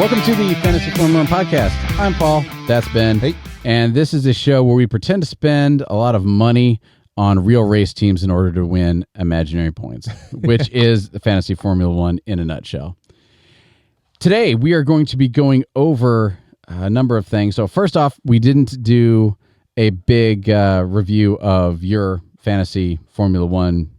Welcome to the Fantasy Formula 1 Podcast. I'm Paul. That's Ben. Hey. And this is a show where we pretend to spend a lot of money on real race teams in order to win imaginary points, which is the Fantasy Formula 1 in a nutshell. Today, we are going to be going over a number of things. So first off, we didn't do a big review of your Fantasy Formula 1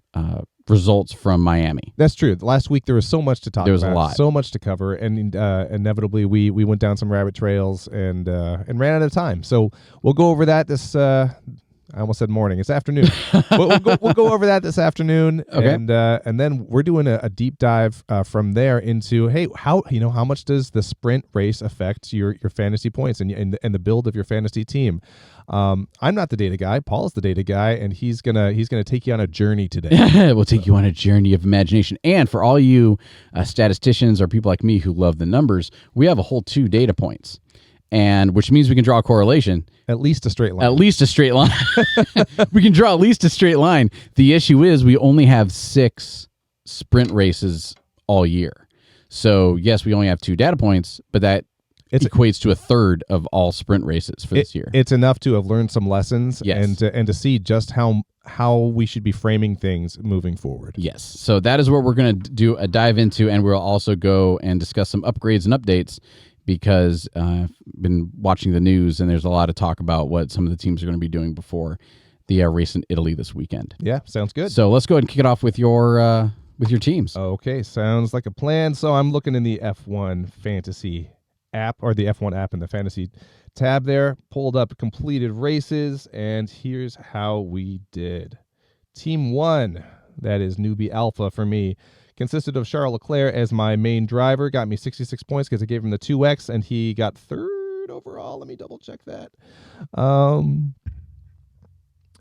results from Miami. That's true. Last week there was so much to talk about. There was a lot. So much to cover, and inevitably we went down some rabbit trails and ran out of time. So we'll go over that this I almost said morning. It's afternoon. we'll go over that this afternoon, okay. And then we're doing a deep dive from there into how much does the sprint race affect your fantasy points and the build of your fantasy team. I'm not the data guy. Paul is the data guy, and he's gonna take you on a journey today. We'll take you on a journey of imagination. And for all you statisticians or people like me who love the numbers, we have a whole 2 data points, and which means we can draw a correlation. At least a straight line. At least a straight line. We can draw at least a straight line. The issue is we only have 6 sprint races all year. So yes, we only have 2 data points, but that equates to a third of all sprint races for this year. It's enough to have learned some lessons, yes, and to see just how we should be framing things moving forward. Yes. So that is what we're going to do a dive into, and we'll also go and discuss some upgrades and updates, because I've been watching the news and there's a lot of talk about what some of the teams are going to be doing before the race in Italy this weekend. Yeah, sounds good. So let's go ahead and kick it off with your teams. Okay, sounds like a plan. So I'm looking in the F1 Fantasy app, or the F1 app in the Fantasy tab there, pulled up completed races, and here's how we did. Team 1, that is Newbie Alpha for me, consisted of Charles Leclerc as my main driver. Got me 66 points because I gave him the 2X, and he got 3rd overall. Let me double check that.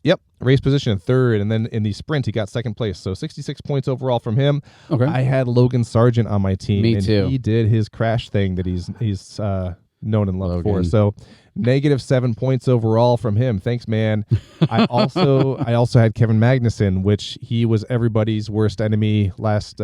Yep, race position 3rd, and then in the sprint he got 2nd place. So 66 points overall from him. Okay. I had Logan Sargent on my team. Me too. He did his crash thing that he's known and loved for. So -7 points overall from him. Thanks, man. I also had Kevin Magnussen, which he was everybody's worst enemy last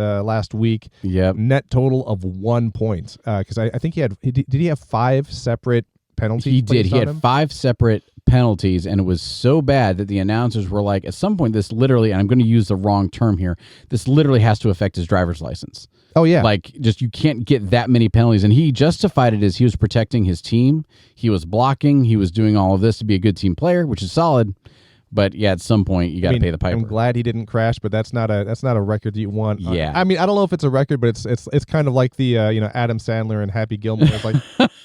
week. Yep. Net total of 1 point. Because I think did he have 5 separate penalties? He did. He had 5 separate penalties, and it was so bad that the announcers were like, at some point, this literally, and I'm going to use the wrong term here, this literally has to affect his driver's license. Oh, yeah. Like, just you can't get that many penalties. And he justified it as he was protecting his team. He was blocking. He was doing all of this to be a good team player, which is solid. But yeah, at some point you got to pay the piper. I'm glad he didn't crash, but that's not a record that you want. Yeah. I mean, I don't know if it's a record, but it's kind of like the Adam Sandler and Happy Gilmore. It's like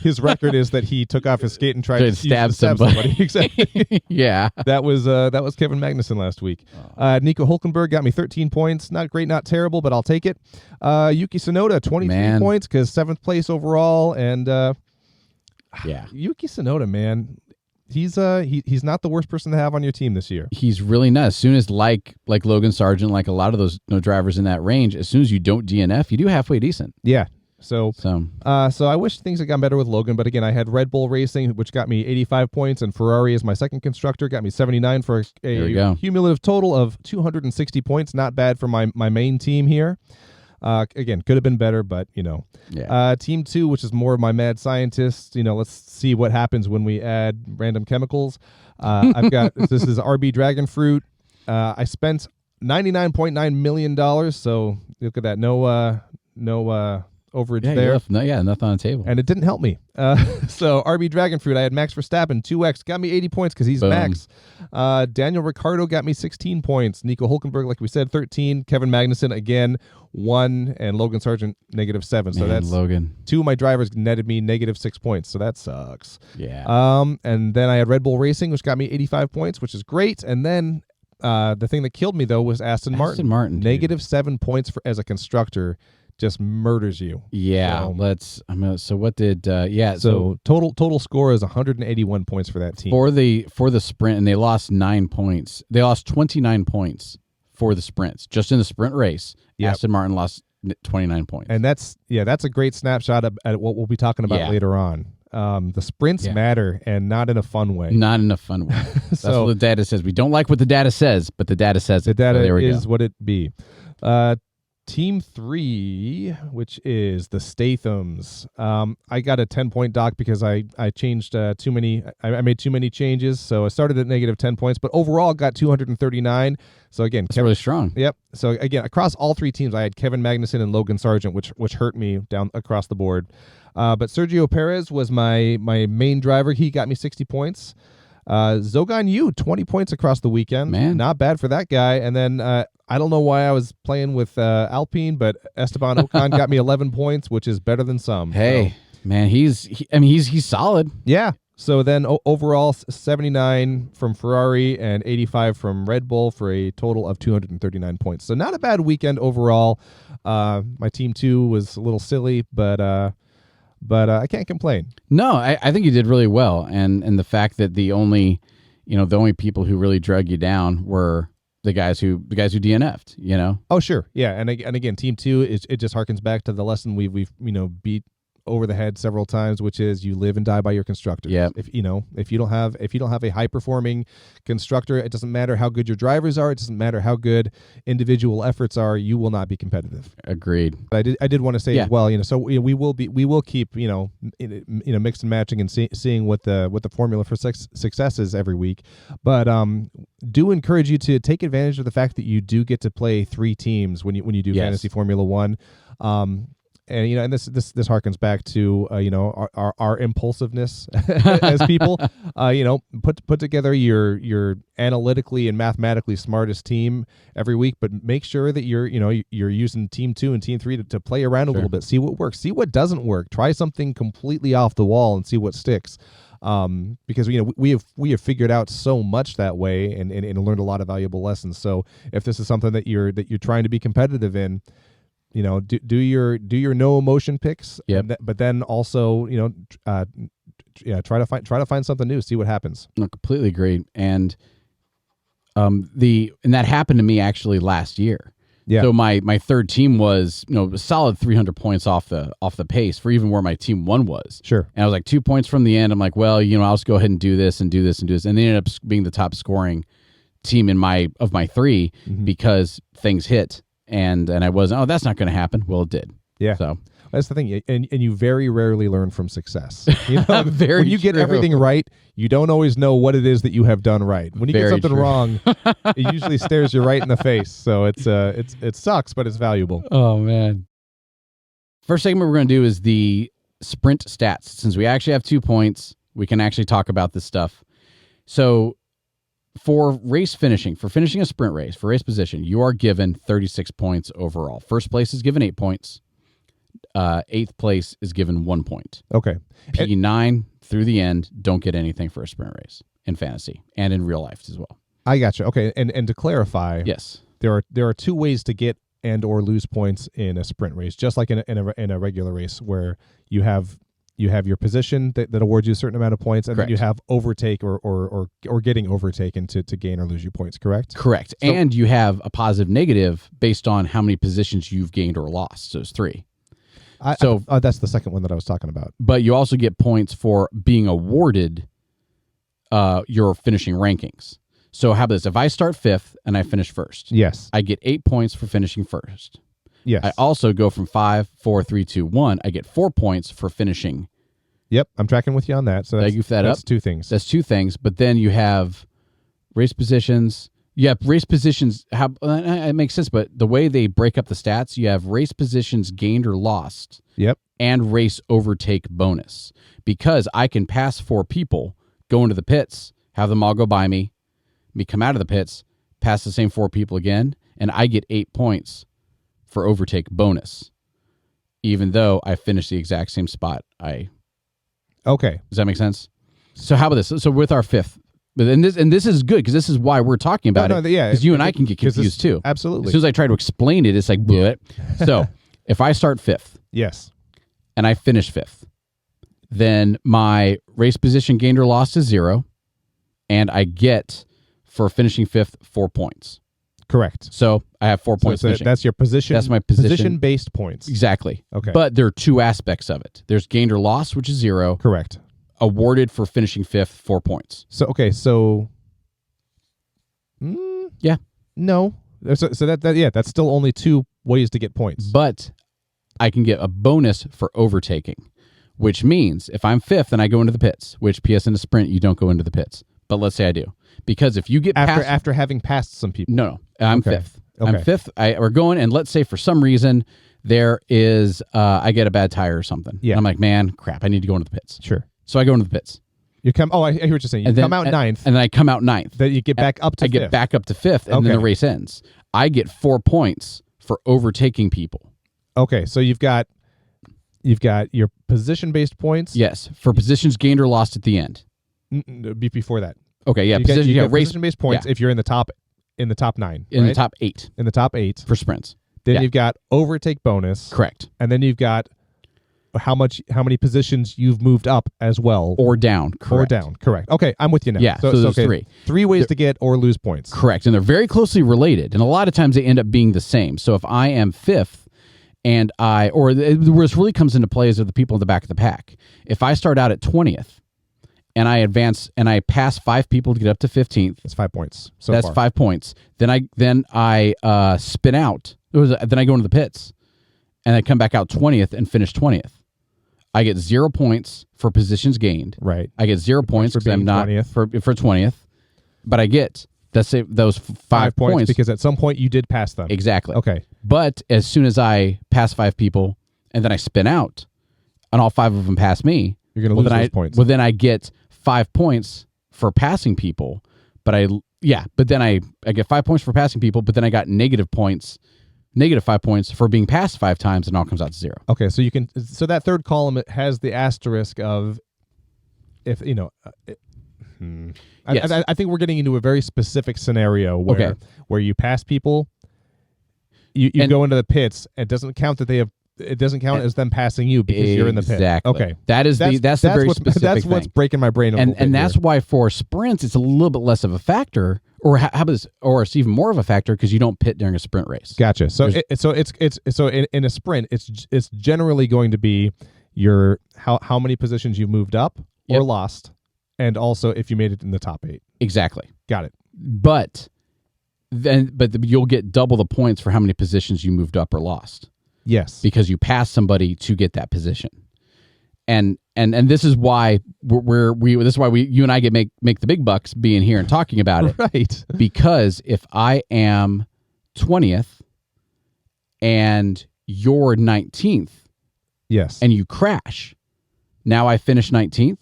his record is that he took off his skate and tried to stab somebody. Exactly. Yeah. That was Kevin Magnussen last week. Nico Hulkenberg got me 13 points. Not great, not terrible, but I'll take it. Yuki Tsunoda 23 points because 7th place overall, and yeah, Yuki Tsunoda, man. He's not the worst person to have on your team this year. He's really not. As soon as like Logan Sargent, like a lot of those drivers in that range, as soon as you don't DNF, you do halfway decent. Yeah. So I wish things had gotten better with Logan, but again, I had Red Bull Racing, which got me 85 points, and Ferrari as my second constructor got me 79 for a cumulative total of 260 points. Not bad for my main team here. Again, could have been better, but Yeah. Team 2, which is more of my mad scientists. Let's see what happens when we add random chemicals. I've got this is RB Dragon Fruit. I spent $99.9 million. So look at that. No overage there. Nothing on the table. And it didn't help me. So RB Dragon Fruit, I had Max Verstappen, 2X, got me 80 points because he's Boom. Max. Daniel Ricciardo got me 16 points. Nico Hulkenberg, like we said, 13. Kevin Magnussen, again, 1. And Logan Sargent, -7. So that's Logan. 2 of my drivers netted me -6 points. So that sucks. Yeah. And then I had Red Bull Racing, which got me 85 points, which is great. And then the thing that killed me, though, was Aston Martin. -7 points as a constructor. Just murders you. Yeah, so what did so total score is 181 points for that team. For the sprint, and they lost 9 points. They lost 29 points for the sprints. Just in the sprint race, Aston Martin lost 29 points. And that's a great snapshot at what we'll be talking about later on. The sprints matter, and not in a fun way. Not in a fun way. That's what the data says. We don't like what the data says, but the data says it. The data so there we is go. what it be. Team 3, which is the Stathams. I got a 10-point dock because I changed too many. I made too many changes, so I started at negative 10 points, but overall got 239. So again, That's really strong. Yep. So again, across all 3 teams, I had Kevin Magnuson and Logan Sargent, which hurt me down across the board. But Sergio Perez was my main driver. He got me 60 points. Zogan Yu, 20 points across the weekend. Man. Not bad for that guy. And then I don't know why I was playing with Alpine, but Esteban Ocon got me 11 points, which is better than some. Hey, so. man, he's solid. Yeah. So then overall, 79 from Ferrari and 85 from Red Bull for a total of 239 points. So not a bad weekend overall. My team 2 was a little silly, but I can't complain. No, I think you did really well, and the fact that the only people who really drug you down were the guys who DNF'd. Oh sure, yeah, and again, team 2 it just harkens back to the lesson we've beat over the head several times, which is you live and die by your constructors. Yeah. If you don't have a high performing constructor, it doesn't matter how good your drivers are. It doesn't matter how good individual efforts are. You will not be competitive. Agreed. But I did want to say as well, so we will keep mix and matching and seeing what the formula for success is every week. But do encourage you to take advantage of the fact that you do get to play 3 teams when you do Fantasy Formula 1. And this harkens back to our impulsiveness as people. Put together your analytically and mathematically smartest team every week, but make sure that you're using team 2 and team 3 to play around a little bit, see what works, see what doesn't work, try something completely off the wall and see what sticks. Because we have figured out so much that way and learned a lot of valuable lessons. So if this is something that you're trying to be competitive in, do your no emotion picks. Yep. But then also, try to find something new, see what happens. No, completely agreed. And that happened to me actually last year. Yeah. So my third team was a solid 300 points off the pace for even where my team 1 was. Sure. And I was like 2 points from the end. I'm like, well, I'll just go ahead and do this and do this and do this, and they ended up being the top scoring team of my 3 because things hit. And I wasn't, that's not going to happen. Well, it did. Yeah. So that's the thing. And you very rarely learn from success. When you get everything right, you don't always know what it is that you have done right. When you get something wrong, it usually stares you right in the face. So it sucks, but it's valuable. Oh, man. First segment we're going to do is the sprint stats. Since we actually have 2 points, we can actually talk about this stuff. So for finishing a sprint race, for race position, you are given 36 points overall. First place is given 8 points. 8th place is given 1 point. Okay. P9 through the end, don't get anything for a sprint race in fantasy and in real life as well. I gotcha. Okay. And to clarify, yes, there are 2 ways to get and or lose points in a sprint race, just like in a regular race where you have your position that awards you a certain amount of points, and correct. Then you have overtake or getting overtaken to gain or lose your points, correct? Correct. So, and you have a positive negative based on how many positions you've gained or lost. So it's 3. That's the second one that I was talking about. But you also get points for being awarded your finishing rankings. So how about this? If I start 5th and I finish 1st, yes, I get 8 points for finishing 1st. Yes. I also go from 5, 4, 3, 2, 1. I get 4 points for finishing. Yep, I'm tracking with you on that. So that's 2 things. That's 2 things. But then you have race positions. Yeah, race positions. It makes sense. But the way they break up the stats, you have race positions gained or lost. Yep. And race overtake bonus. Because I can pass 4 people, go into the pits, have them all go by me come out of the pits, pass the same 4 people again, and I get 8 points for overtake bonus, even though I finished the exact same spot. Okay. Does that make sense? So how about this? So with our 5th, and this is good because this is why we're talking about it. Yeah, because you and I can get confused too. Absolutely. As soon as I try to explain it, it's like bleh. So if I start 5th, yes, and I finish 5th, then my race position gained or lost is 0, and I get for finishing 5th 4 points. Correct. So I have 4 points. That's your position. That's my position-based points. Exactly. Okay. But there are 2 aspects of it. There's gained or lost, which is 0. Correct. Awarded for finishing 5th, 4 points. So yeah. No. So that's still only 2 ways to get points. But I can get a bonus for overtaking, which means if I'm fifth and I go into the pits, which PS in a sprint, you don't go into the pits. But let's say I do. Because if you get after having passed some people. No, I'm fifth. Okay. I'm fifth. We're going, and let's say for some reason there is, I get a bad tire or something. Yeah. And I'm like, man, crap, I need to go into the pits. Sure. So I go into the pits. You come. Oh, I hear what you're saying. You come out ninth. And then I come out ninth. Then you get back up to I fifth. get back up to fifth, and then the race ends. I get 4 points for overtaking people. Okay, so you've got your position-based points. Yes, for positions gained or lost at the end. Before that. Okay, yeah, you get race position-based points if you're in the top 9. In right? the top 8. In the top 8 for sprints. Then you've got overtake bonus. Correct. And then you've got how many positions you've moved up as well. Or down. Correct. Or down. Correct. Okay, I'm with you now. Yeah, so there's okay. 3. 3 ways to get or lose points. Correct. And they're very closely related. And a lot of times they end up being the same. So if I am fifth and where this really comes into play is with the people in the back of the pack. If I start out at 20th and I advance and I pass 5 people to get up to 15th. That's 5 points. That's 5 points. Then I spin out. Then I go into the pits and I come back out 20th and finish 20th. I get 0 points for positions gained. Right. I get 0 points because I'm not 20th. for 20th, but I get those 5 points because at some point you did pass them. Exactly. Okay. But as soon as I pass 5 people and then I spin out, and all 5 of them pass me, you're going to lose those points. Well, then I get 5 points for passing people, but then I get 5 points for passing people, but then I got negative 5 points for being passed 5 times, and it all comes out to 0. Okay, so that third column it has the asterisk of if Yes. I think we're getting into a very specific scenario where you pass people, you go into the pits. It doesn't count as them passing you because you're in the pit. Exactly. Okay, that's the very specific That's what's thing. breaking my brain. And that's why for sprints it's a little bit less of a factor, or how about this, or it's even more of a factor because you don't pit during a sprint race. Gotcha. So in a sprint it's generally going to be your how many positions you moved up or lost, and also if you made it in the top 8. Exactly. Got it. But you'll get double the points for how many positions you moved up or lost. Yes. Because you passed somebody to get that position. And this is why you and I make the big bucks being here and talking about it. Right. Because if I am 20th and you're 19th, yes, and you crash, now I finish 19th,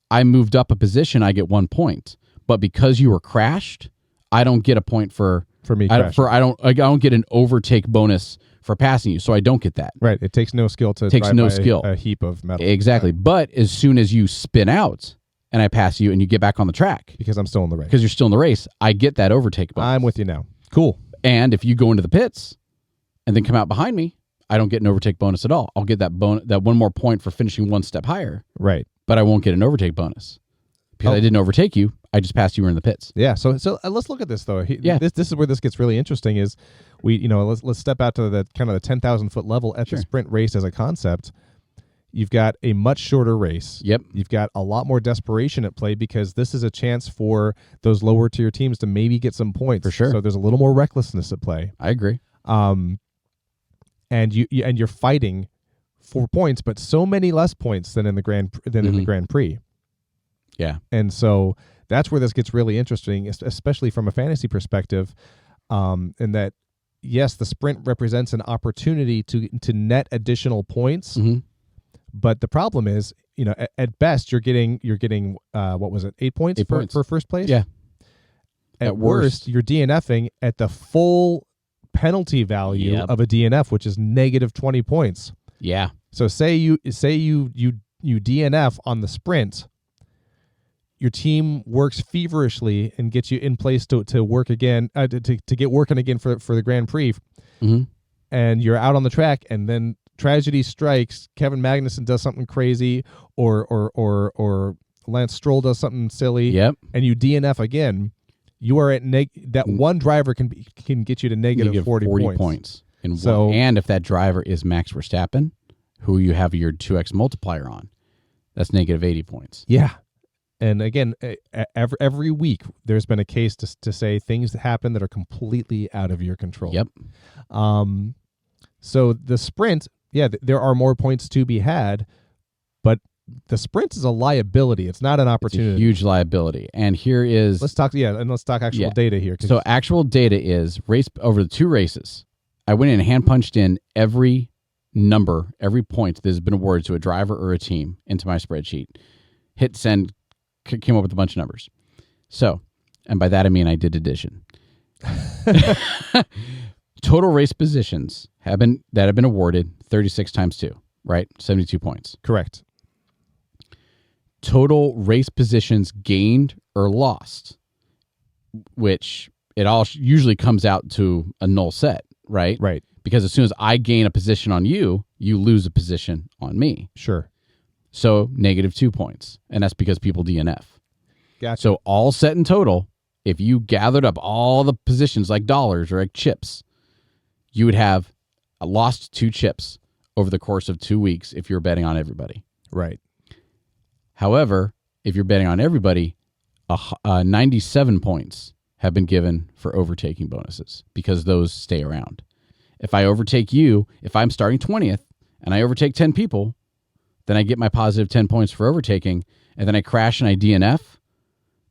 I moved up a position, I get 1 point. But because you were crashed, I don't get a point for me. I don't get an overtake bonus for passing you, so I don't get that. Right. It takes no skill to drive by a heap of metal. Exactly. Right. But as soon as you spin out and I pass you and you get back on the track, because I'm still in the race. Because you're still in the race, I get that overtake bonus. I'm with you now. Cool. And if you go into the pits and then come out behind me, I don't get an overtake bonus at all. I'll get that 1 more point for finishing 1 step higher. Right. But I won't get an overtake bonus. Because I didn't overtake you, I just passed you in the pits. Yeah. So let's look at this though. This is where this gets really interesting. Is let's step out to the kind of the 10,000-foot level at the sprint race as a concept. You've got a much shorter race. Yep. You've got a lot more desperation at play because this is a chance for those lower tier teams to maybe get some points. For sure. So there's a little more recklessness at play. I agree. And you're fighting for points, but so many less points than in the in the Grand Prix. Yeah. And so that's where this gets really interesting, especially from a fantasy perspective, in that, yes, the sprint represents an opportunity to net additional points. Mm-hmm. But the problem is, at best, you're getting what was it, 8 points for first place? Yeah. At worst, you're DNFing at the full penalty value of a DNF, which is negative 20 points. Yeah. So say you DNF on the sprint. Your team works feverishly and gets you in place to work again, to get working again for the Grand Prix, and you're out on the track, and then tragedy strikes. Kevin Magnussen does something crazy, or Lance Stroll does something silly, and you DNF again. You are at that one driver can get you to negative 40 points. And if that driver is Max Verstappen, who you have your 2x multiplier on, that's negative 80 points. Yeah. And again, every week there's been a case to say things that happen that are completely out of your control. Yep. So the sprint, there are more points to be had, but the sprint is a liability. It's not an It's opportunity. a huge liability. And here is Let's talk actual data here. So actual data is race over the 2 races. I went in and hand punched in every number, every point that has been awarded to a driver or a team into my spreadsheet. Hit send, came up with a bunch of numbers. So, and by that I mean I did addition. Total race positions have been awarded 36 times 2, right? 72 points. Correct. Total race positions gained or lost, which it all usually comes out to a null set, right? Right. Because as soon as I gain a position on you, you lose a position on me. Sure. So -2 points. And that's because people DNF. Gotcha. So all set in total, if you gathered up all the positions like dollars or like chips, you would have lost 2 chips over the course of 2 weeks if you're betting on everybody. Right. However, if you're betting on everybody, 97 points have been given for overtaking bonuses because those stay around. If I overtake you, if I'm starting 20th and I overtake 10 people, then I get my positive 10 points for overtaking, and then I crash and I DNF,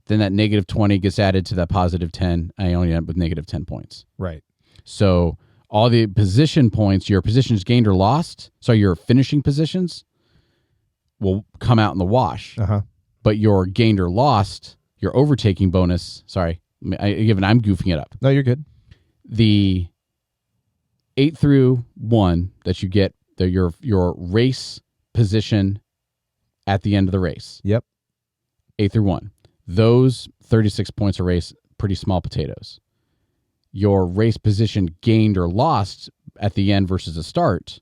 then that -20 gets added to that positive 10, and I only end up with -10 points. Right. So all the position points, your positions gained or lost, so your finishing positions will come out in the wash. Uh-huh. But your gained or lost, your overtaking bonus, I'm goofing it up. No, you're good. The 8 through 1 that you get, your race position at the end of the race. Yep. 8 through 1. Those 36 points a race, pretty small potatoes. Your race position gained or lost at the end versus the start,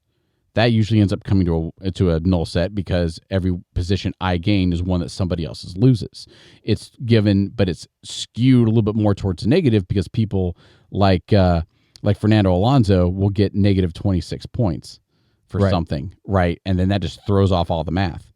that usually ends up coming to a null set because every position I gain is one that somebody else's loses. It's given, but it's skewed a little bit more towards the negative because people like Fernando Alonso will get -26 points for something, right? And then that just throws off all the math.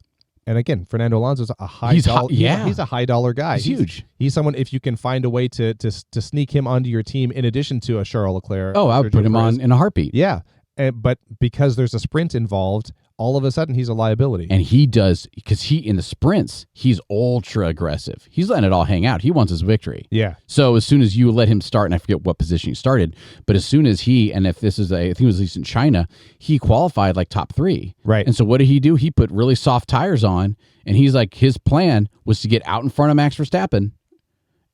And again, Fernando Alonso's a He's a high dollar guy. He's huge. He's someone, if you can find a way to sneak him onto your team in addition to a Charles Leclerc. Oh, I would put him on in a heartbeat. Yeah. But because there's a sprint involved, all of a sudden he's a liability. And he does, because in the sprints, he's ultra aggressive. He's letting it all hang out. He wants his victory. Yeah. So as soon as you let him start, and I forget what position he started, but as soon as and if this is I think it was at least in China, he qualified like top 3. Right. And so what did he do? He put really soft tires on, and he's like, his plan was to get out in front of Max Verstappen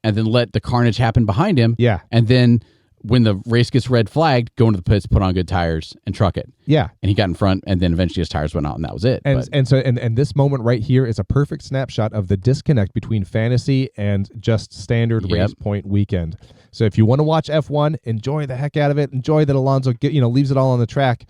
and then let the carnage happen behind him. Yeah. And then when the race gets red flagged, go into the pits, put on good tires, and truck it. Yeah. And he got in front, and then eventually his tires went out, and that was it. And this moment right here is a perfect snapshot of the disconnect between fantasy and just standard race point weekend. So if you want to watch F1, enjoy the heck out of it. Enjoy that Alonso leaves it all on the track.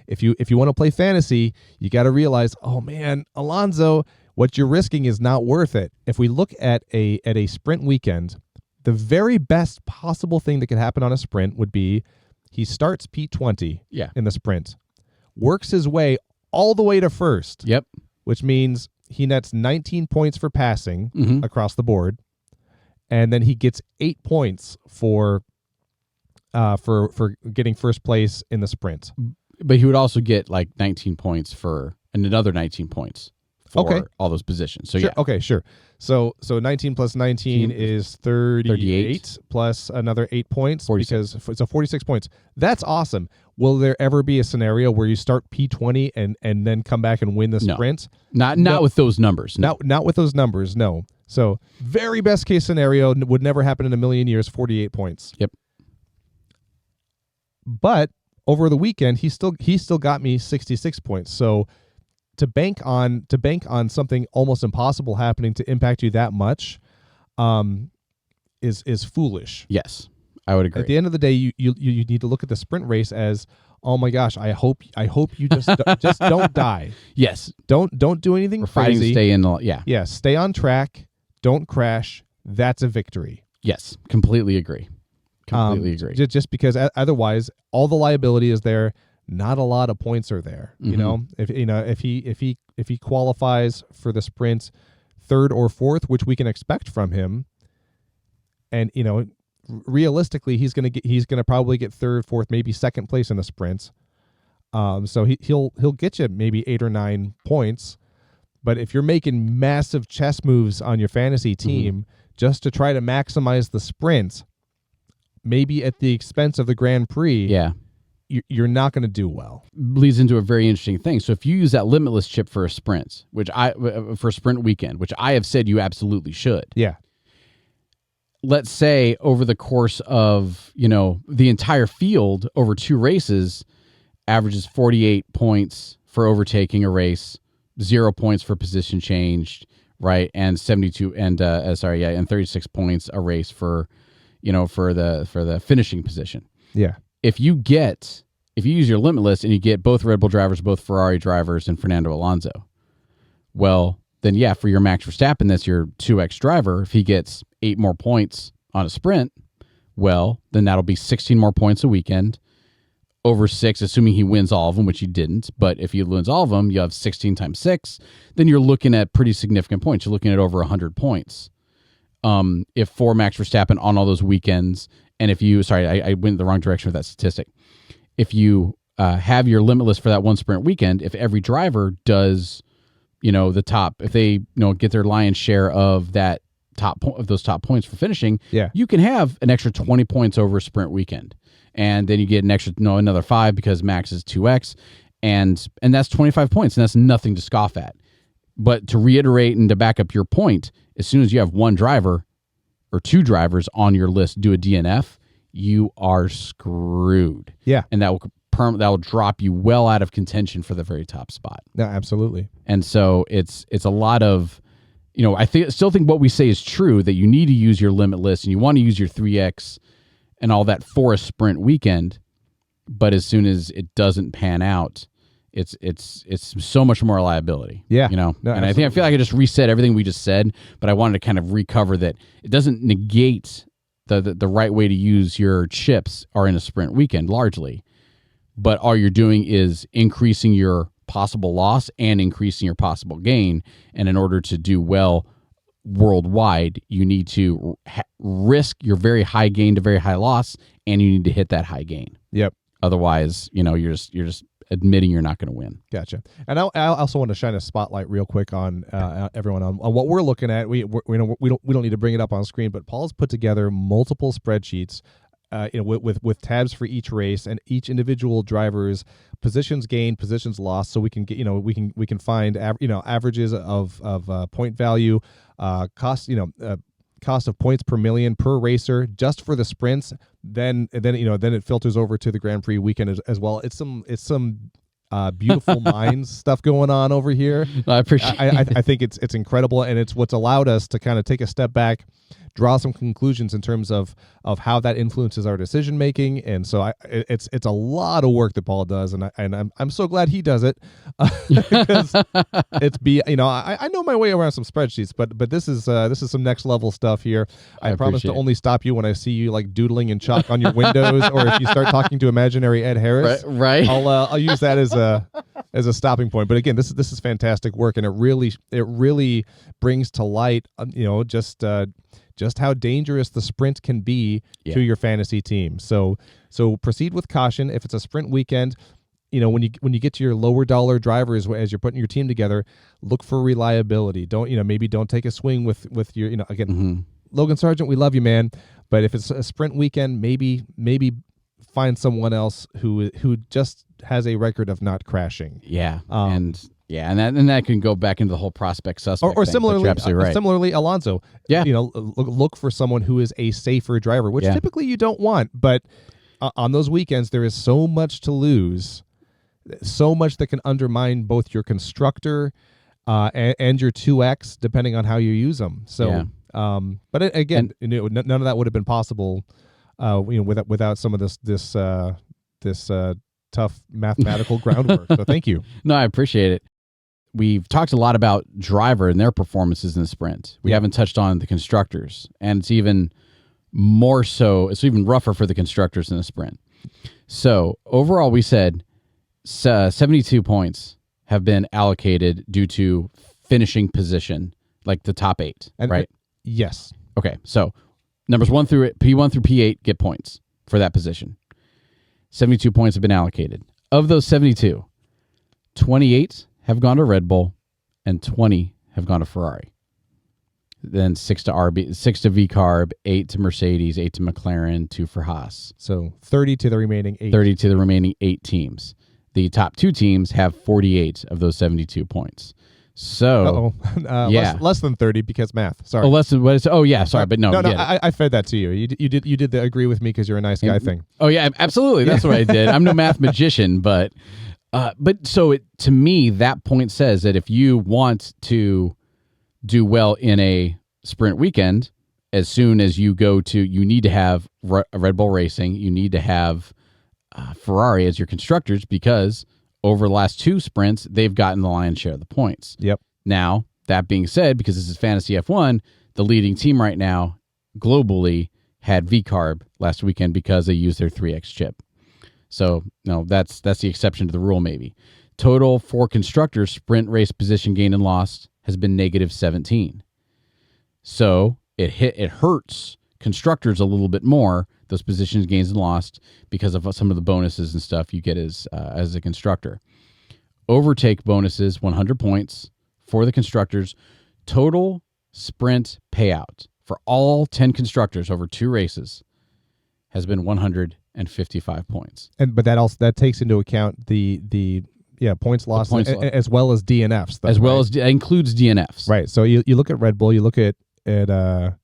If you want to play fantasy, you got to realize, oh man, Alonso, what you're risking is not worth it. If we look at a sprint weekend, the very best possible thing that could happen on a sprint would be he starts P20 in the sprint, works his way all the way to first, which means he nets 19 points for passing across the board, and then he gets 8 points for getting first place in the sprint. But he would also get like 19 points and another 19 points for all those positions. So sure. Okay, sure. So 19 plus 19 is 38 plus another 8 points 46. Because it's 46 points. That's awesome. Will there ever be a scenario where you start P20 and then come back and win the sprint? Not with those numbers. No. Not with those numbers. No. So very best case scenario would never happen in a million years. 48 points. Yep. But over the weekend, he still got me 66 points. So to bank on something almost impossible happening to impact you that much, is foolish. Yes, I would agree. At the end of the day, you need to look at the sprint race as, oh my gosh, I hope you just just don't die. Yes, don't do anything We're crazy. Fighting to stay in the Stay on track. Don't crash. That's a victory. Yes, completely agree. Completely agree. Just because otherwise, all the liability is there. Not a lot of points are there. If he qualifies for the sprint 3rd or 4th, which we can expect from him, and realistically he's gonna probably get 3rd, 4th, maybe 2nd place in the sprints. So he'll get you maybe 8 or 9 points. But if you're making massive chess moves on your fantasy team just to try to maximize the sprint, maybe at the expense of the Grand Prix, you're not going to do well. Leads into a very interesting thing. So if you use that limitless chip for a sprint, for a sprint weekend, which I have said you absolutely should. Yeah. Let's say over the course of, the entire field over 2 races averages 48 points for overtaking a race, 0 points for position changed, right? And 72 and 36 points a race for the finishing position. Yeah. If you use your limitless and you get both Red Bull drivers, both Ferrari drivers, and Fernando Alonso, well, then for your Max Verstappen, that's your 2x driver. If he gets 8 more points on a sprint, well, then that'll be 16 more points a weekend over 6, assuming he wins all of them, which he didn't. But if he wins all of them, you have 16 times 6. Then you're looking at pretty significant points. You're looking at over 100 points. If for Max Verstappen on all those weekends, and if you, I went the wrong direction with that statistic. If you have your limitless for that one sprint weekend, if every driver does, the top, if they get their lion's share of that those top points for finishing, you can have an extra 20 points over a sprint weekend, and then you get an extra another 5 because Max is 2x, and that's 25 points, and that's nothing to scoff at. But to reiterate and to back up your point, as soon as you have one driver or 2 drivers on your list do a DNF, you are screwed. Yeah, and that will drop you well out of contention for the very top spot. No, absolutely. And so it's a lot of, I still think what we say is true, that you need to use your limitless and you want to use your 3x and all that for a sprint weekend. But as soon as it doesn't pan out, it's so much more liability. Yeah. No, and absolutely. I feel like I just reset everything we just said, but I wanted to kind of recover that it doesn't negate the right way to use your chips are in a sprint weekend largely. But all you're doing is increasing your possible loss and increasing your possible gain. And in order to do well worldwide, you need to risk your very high gain to very high loss, and you need to hit that high gain. Yep. Otherwise, you're just admitting you're not going to win. Gotcha. And I also want to shine a spotlight real quick on everyone on what we're looking at. We don't need to bring it up on screen, but Paul's put together multiple spreadsheets. With tabs for each race and each individual driver's positions gained, positions lost, so we can get we can find averages of point value, cost of points per million per racer just for the sprints. Then it filters over to the Grand Prix weekend as well. It's some beautiful minds stuff going on over here. I appreciate. I think it's incredible, and it's what's allowed us to kind of take a step back, draw some conclusions in terms of how that influences our decision making. And so it's a lot of work that Paul does, and I'm so glad he does it, because I know my way around some spreadsheets, but this is some next level stuff here. I promise to only stop you when I see you like doodling in chalk on your windows, or if you start talking to imaginary Ed Harris. Right. I'll use that as a stopping point. But again, this is fantastic work, and it really brings to light just how dangerous the sprint can be to your fantasy team. So proceed with caution. If it's a sprint weekend, when you get to your lower dollar drivers as you're putting your team together, look for reliability. Don't take a swing with your again. Logan Sargent, we love you, man. But if it's a sprint weekend, maybe find someone else who just has a record of not crashing. Yeah. And that can go back into the whole prospect suspect or thing, similarly, right. Similarly, Alonso. Yeah. Look for someone who is a safer driver, which typically you don't want. But on those weekends, there is so much to lose, so much that can undermine both your constructor and your 2X, depending on how you use them. So, but again, none of that would have been possible, without some of this tough mathematical groundwork. So thank you. No, I appreciate it. We've talked a lot about driver and their performances in the sprint. We haven't touched on the constructors, and it's even more so. It's even rougher for the constructors in the sprint. So overall, we said 72 points have been allocated due to finishing position, like the top 8, right? Yes. Okay. So numbers P1 through P8 get points for that position. 72 points have been allocated. Of those 72, 28 have gone to Red Bull and 20 have gone to Ferrari. Then 6 to RB, 6 to VCarb, 8 to Mercedes, 8 to McLaren, 2 for Haas. So 30 to the remaining 8. 30 to the remaining 8 teams. The top 2 teams have 48 of those 72 points. So, less than 30 because math. Sorry. Oh, less than what is? Oh, yeah. Sorry, but no. I fed that to you. You did the agree with me because you're a nice guy thing. Oh yeah, absolutely. That's what I did. I'm no math magician, but so to me, that point says that if you want to do well in a sprint weekend, as soon as you need to have Red Bull Racing, you need to have Ferrari as your constructors, because over the last 2 sprints, they've gotten the lion's share of the points. Yep. Now, that being said, because this is Fantasy F1, the leading team right now globally had VCarb last weekend because they used their 3X chip. So, no, that's the exception to the rule, maybe. Total for constructors, sprint race position gain and lost has been negative 17. So, it hurts constructors a little bit more, those positions gains and lost, because of some of the bonuses and stuff you get as a constructor. Overtake bonuses, 100 points for the constructors. Total sprint payout for all 10 constructors over 2 races has been 155 points. But that takes into account the points lost as well as DNFs. Though, well as that includes DNFs. Right. So you look at Red Bull, you look at what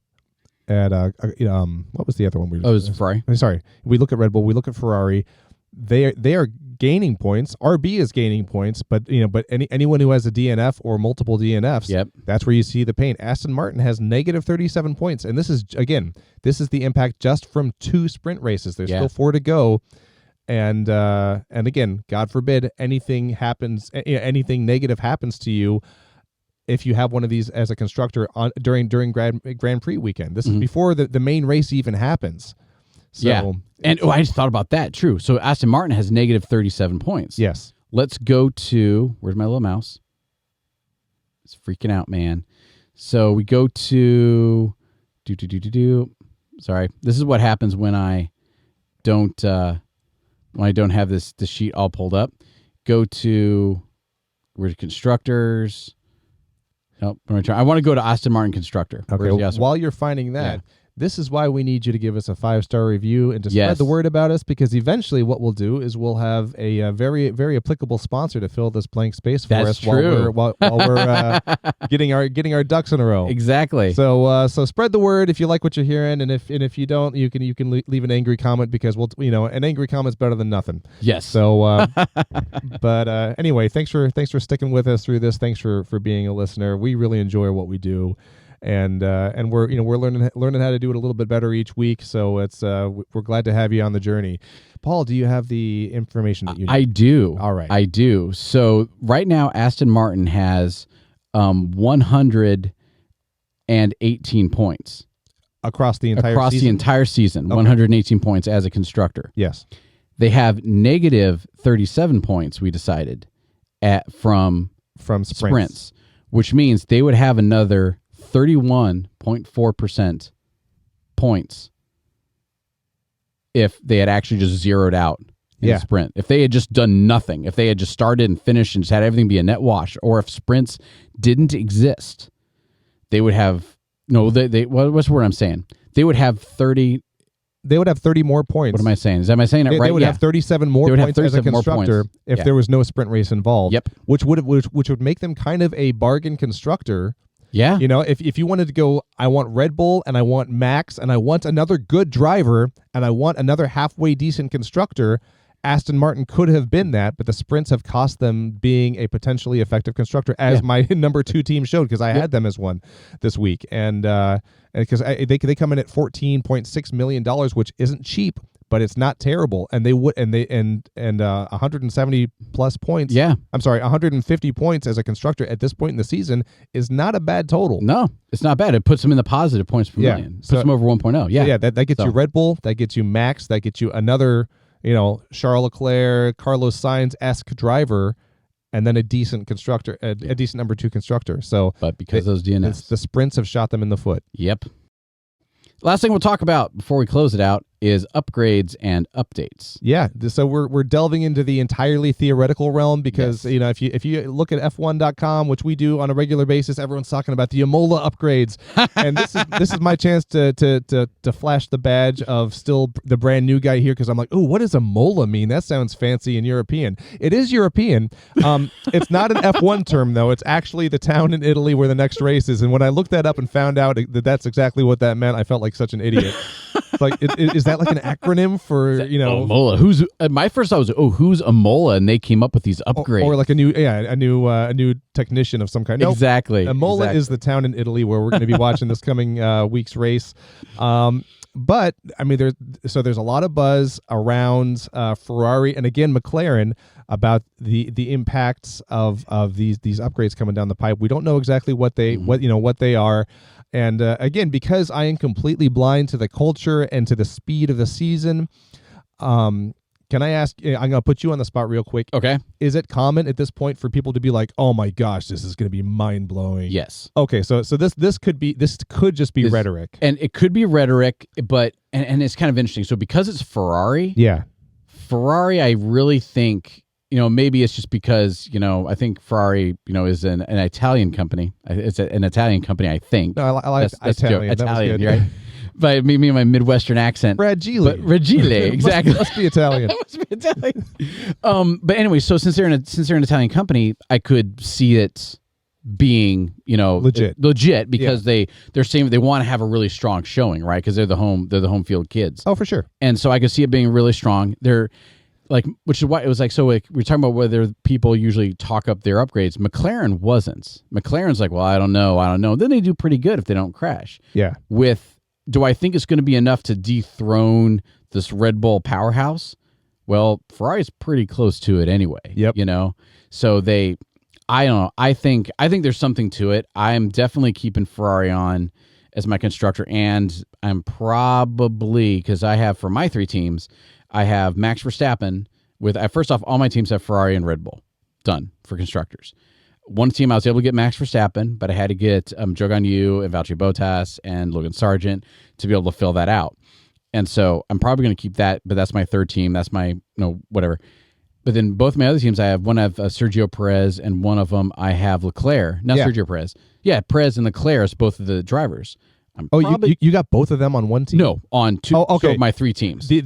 was the other one? It was Ferrari. Sorry. We look at Red Bull, we look at Ferrari. They are gaining points. RB is gaining points, but anyone who has a DNF or multiple DNFs, that's where you see the pain. Aston Martin has negative 37 points, and this is the impact just from 2 sprint races. There's still 4 to go. And again, God forbid anything negative happens to you if you have one of these as a constructor during Grand Prix weekend. This is before the main race even happens. So, and I just thought about that. True. So Aston Martin has negative 37 points. Yes. Let's go to, where's my little mouse? It's freaking out, man. So we go to Sorry. This is what happens when I don't have the sheet all pulled up. Go to, where's constructors? Nope. I want to go to Aston Martin constructor. Okay. While you're finding that, this is why we need you to give us a 5-star review and to spread the word about us, because eventually what we'll do is we'll have a very, very applicable sponsor to fill this blank space for us while we're getting our ducks in a row. Exactly. So spread the word if you like what you're hearing, and if you don't, you can leave an angry comment, because an angry comment's better than nothing. Yes. So but anyway, thanks for sticking with us through this. Thanks for being a listener. We really enjoy what we do. And we're learning how to do it a little bit better each week. So it's we're glad to have you on the journey. Paul, do you have the information that you need? I do. All right. I do. So right now, Aston Martin has 118 points across the entire season. Okay. 118 points as a constructor. Yes. They have negative 37 points. We decided from sprints, which means they would have another 31.4% points if they had actually just zeroed out in the sprint. If they had just done nothing, if they had just started and finished and just had everything be a net wash, or if sprints didn't exist, they would have what's the word I'm saying? They would have 30. They would have 30 more points. What am I saying? Am I saying it right? They would have 37 more points as a constructor if there was no sprint race involved. Yep. Which would make them kind of a bargain constructor. Yeah. If you wanted to go, I want Red Bull and I want Max and I want another good driver and I want another halfway decent constructor, Aston Martin could have been that, but the sprints have cost them being a potentially effective constructor, as my number 2 team showed, because I had them as one this week. And because they come in at $14.6 million, which isn't cheap, but it's not terrible. And they would 170 plus points. Yeah. I'm sorry, 150 points as a constructor at this point in the season is not a bad total. No, it's not bad. It puts them in the positive points per million. Puts them over 1.0. Yeah. Yeah, that gets you Red Bull, that gets you Max, that gets you another, Charles Leclerc, Carlos Sainz-esque driver, and then a decent constructor, a decent number 2 constructor. So, but because those DNFs, the sprints have shot them in the foot. Yep. Last thing we'll talk about before we close it out is upgrades and updates. Yeah, so we're delving into the entirely theoretical realm because Yes. if you look at F1.com, which we do on a regular basis, everyone's talking about the Imola upgrades, and this is my chance to flash the badge of still the brand new guy here because I'm like, oh, what does Imola mean? That sounds fancy and European. It is European. It's not an F1 term though. It's actually the town in Italy where the next race is. And when I looked that up and found out that that's exactly what that meant, I felt like such an idiot. Like, is that like an acronym for Imola? Who's my first thought was who's Imola, and they came up with these upgrades or like a new technician of some kind. Nope. Exactly. Imola is the town in Italy where we're going to be watching this coming week's race. But I mean, there's a lot of buzz around Ferrari and again McLaren about the impacts of these upgrades coming down the pipe. We don't know exactly what they what they are. And again, because I am completely blind to the culture and to the speed of the season, can I ask? I'm going to put you on the spot real quick. Okay. Is it common at this point for people to be like, "Oh my gosh, this is going to be mind blowing"? Yes. Okay, so this could just be rhetoric, and it could be rhetoric, but and it's kind of interesting. So because it's Ferrari, I really think. Maybe it's just because, I think Ferrari, is an Italian company. It's an Italian company, I think. No, I like that's Italian. Italian, That was good. right? But me and my Midwestern accent. Fragile. Exactly. must be Italian. Must be Italian. But anyway, so since they're an Italian company, I could see it being, legit because they're saying they want to have a really strong showing, right? Because they're the home field kids. Oh, for sure. And so I could see it being really strong. They're like, which is why it was like, so like, we're talking about whether people usually talk up their upgrades. McLaren wasn't. McLaren's like, well, I don't know. Then they do pretty good if they don't crash. Yeah. Do I think it's going to be enough to dethrone this Red Bull powerhouse? Well, Ferrari's pretty close to it anyway. Yep. So I don't know. I think there's something to it. I'm definitely keeping Ferrari on as my constructor, and I'm probably, because I have for my three teams, I have Max Verstappen with, first off, all my teams have Ferrari and Red Bull. Done for constructors. One team I was able to get Max Verstappen, but I had to get Zhou Guanyu and Valtteri Bottas and Logan Sargent to be able to fill that out. And so I'm probably going to keep that, but that's my third team. That's my, whatever. But then both my other teams, I have Sergio Perez, and one of them I have Leclerc. Not Sergio Perez. Yeah, Perez and Leclerc is both of the drivers. You got both of them on one team? No, on two. Oh, okay. So my three teams. The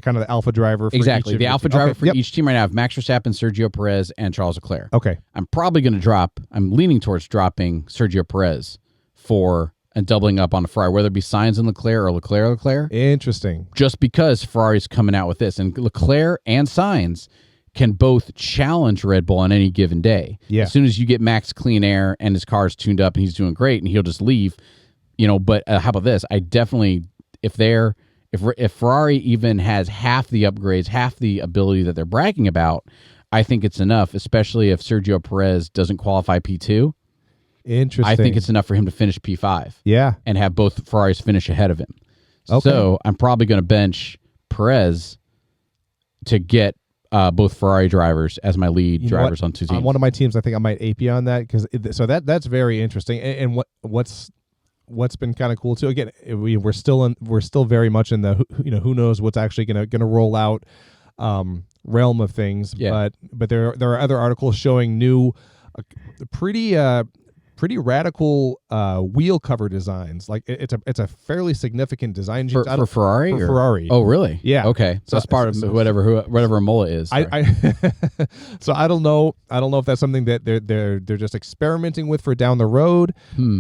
kind of the alpha driver. For exactly. Each the alpha driver for each team right now. I have Max Verstappen, Sergio Perez, and Charles Leclerc. Okay. I'm probably going to drop. I'm leaning towards dropping Sergio Perez and doubling up on a Ferrari, whether it be Sainz and Leclerc or Leclerc. Interesting. Just because Ferrari's coming out with this, and Leclerc and Sainz can both challenge Red Bull on any given day. Yeah. As soon as you get Max clean air and his car's tuned up and he's doing great, and he'll just leave. But how about this? I definitely, if Ferrari even has half the upgrades, half the ability that they're bragging about, I think it's enough, especially if Sergio Perez doesn't qualify P2. Interesting. I think it's enough for him to finish P5. Yeah. And have both Ferraris finish ahead of him. Okay. So I'm probably going to bench Perez to get both Ferrari drivers as my lead drivers on two teams. On one of my teams, I think I might ape you on that that's very interesting. And what's been kind of cool too. Again, we're still very much in the who knows what's actually gonna roll out realm of things. Yeah. But there are other articles showing new, pretty radical wheel cover designs. Like it's a fairly significant design change for Ferrari. For Ferrari. Oh, really? Yeah. Okay. So that's part of whatever Imola is. So I don't know. I don't know if that's something that they're just experimenting with for down the road,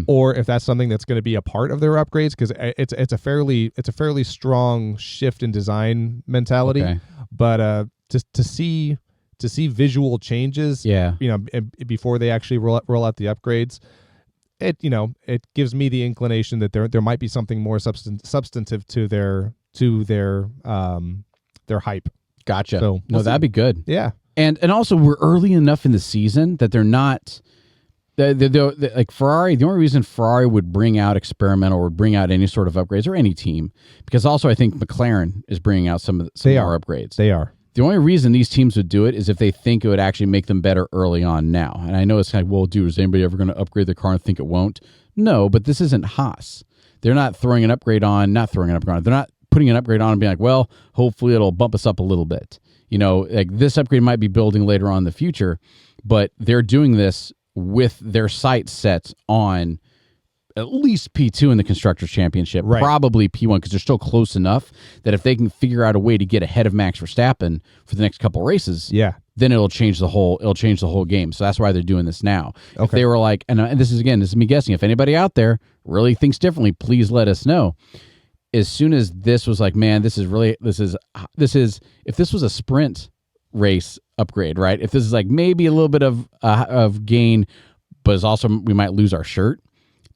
or if that's something that's going to be a part of their upgrades. Because it's a fairly strong shift in design mentality. Okay. But just to see visual changes, before they actually roll out the upgrades, it gives me the inclination that there might be something more substantive to their hype. Gotcha. So that'd be good. Yeah. And also we're early enough in the season that they're not they're like Ferrari. The only reason Ferrari would bring out experimental or bring out any sort of upgrades, or any team, because also I think McLaren is bringing out some more upgrades. They are. The only reason these teams would do it is if they think it would actually make them better early on now. And I know it's kind of, well, dude, is anybody ever going to upgrade the car and think it won't? No, but this isn't Haas. They're not throwing an upgrade on. They're not putting an upgrade on and being like, well, hopefully it'll bump us up a little bit. Like this upgrade might be building later on in the future, but they're doing this with their sights set on at least P2 in the Constructors' Championship, probably P1, because they're still close enough that if they can figure out a way to get ahead of Max Verstappen for the next couple races, then it'll change the whole game. So that's why they're doing this now. Okay. If they were like, and this is me guessing, if anybody out there really thinks differently, please let us know. As soon as this was like, man, if this was a sprint race upgrade, right? If this is like maybe a little bit of gain, but it's also we might lose our shirt,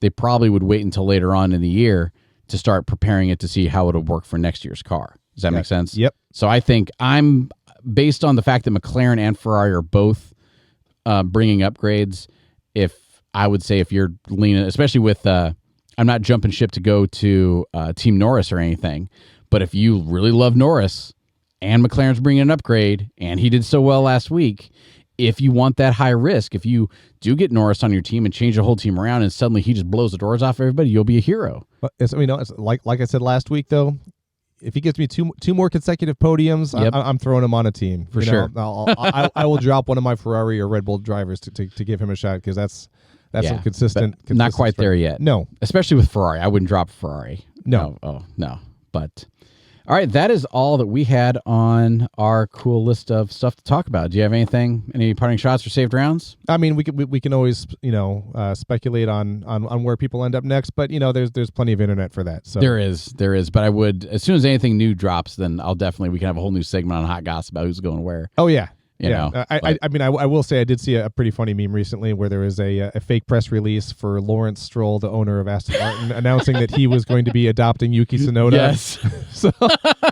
they probably would wait until later on in the year to start preparing it to see how it'll work for next year's car. Does that make sense? Yep. So I think I'm based on the fact that McLaren and Ferrari are both bringing upgrades. I would say if you're leaning, especially with, I'm not jumping ship to go to Team Norris or anything, but if you really love Norris and McLaren's bringing an upgrade and he did so well last week, if you want that high risk, if you do get Norris on your team and change the whole team around and suddenly he just blows the doors off everybody, you'll be a hero. But it's like I said last week, though, if he gives me two more consecutive podiums, I'm throwing him on a team. For sure. I will drop one of my Ferrari or Red Bull drivers to give him a shot because that's some consistent not quite there yet. No. Especially with Ferrari. I wouldn't drop Ferrari. No. No. But all right, that is all that we had on our cool list of stuff to talk about. Do you have any parting shots or saved rounds? I mean, we can always speculate on where people end up next, but there's plenty of internet for that. So there is, but I would, as soon as anything new drops, then we can have a whole new segment on Hot Goss about who's going where. Oh yeah. I will say I did see a pretty funny meme recently where there was a fake press release for Lawrence Stroll, the owner of Aston Martin, announcing that he was going to be adopting Yuki Tsunoda. Yes. So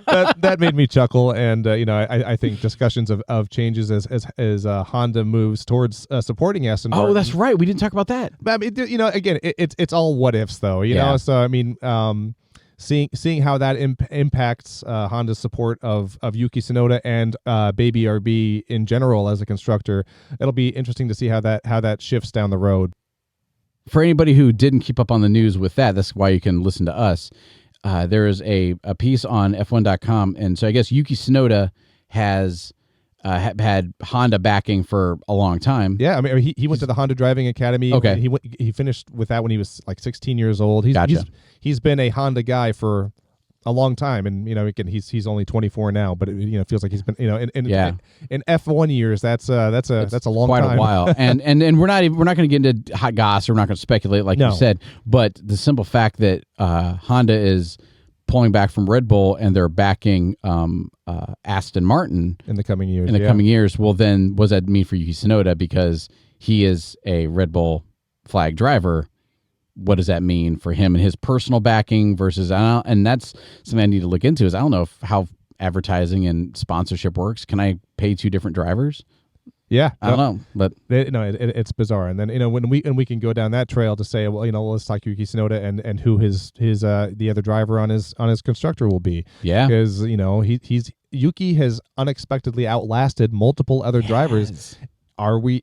that made me chuckle, and I think discussions of changes as Honda moves towards supporting Aston Martin. Oh, that's right. We didn't talk about that. But I mean, again, it's all what ifs though. You know, so I mean. Seeing how that impacts Honda's support of Yuki Tsunoda and Baby RB in general as a constructor, it'll be interesting to see how that shifts down the road. For anybody who didn't keep up on the news with that's why you can listen to us. There is a piece on F1.com, and so I guess Yuki Tsunoda has had Honda backing for a long time. Yeah, I mean, he went to the Honda Driving Academy. Okay, he finished with that when he was like 16 years old. He's been a Honda guy for a long time, and again, he's only 24 now, but it feels like he's been in F1 years. That's a long quite time. A while. and we're not going to get into hot goss. We're not going to speculate like you said, but the simple fact that Honda is pulling back from Red Bull and they're backing Aston Martin in the coming years. Coming years, well, then what does that mean for Yuki Tsunoda? Because he is a Red Bull flag driver. What does that mean for him and his personal backing versus? And that's something I need to look into. Is I don't know how advertising and sponsorship works. Can I pay two different drivers? Yeah, I don't know, but it's bizarre. And then when we can go down that trail to say, well, let's talk Yuki Tsunoda and who his the other driver on his constructor will be. Yeah, because Yuki has unexpectedly outlasted multiple other drivers. Are we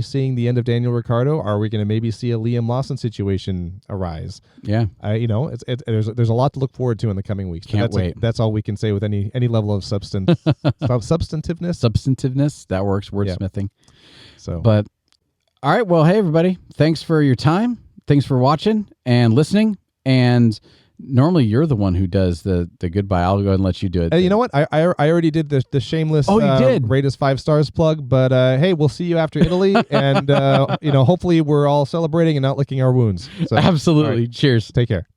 seeing the end of Daniel Ricciardo? Are we going to maybe see a Liam Lawson situation arise? Yeah, there's a lot to look forward to in the coming weeks. Can't wait. That's all we can say with any level of substance. Substantiveness. Substantiveness, that works. Wordsmithing. Yeah. So, but all right. Well, hey everybody, thanks for your time. Thanks for watching and listening. And normally you're the one who does the goodbye. I'll go ahead and let you do it. You know what? I already did the shameless you did. rate us 5 stars plug, but hey, we'll see you after Italy, and hopefully we're all celebrating and not licking our wounds. So, absolutely. Right. Cheers. Take care.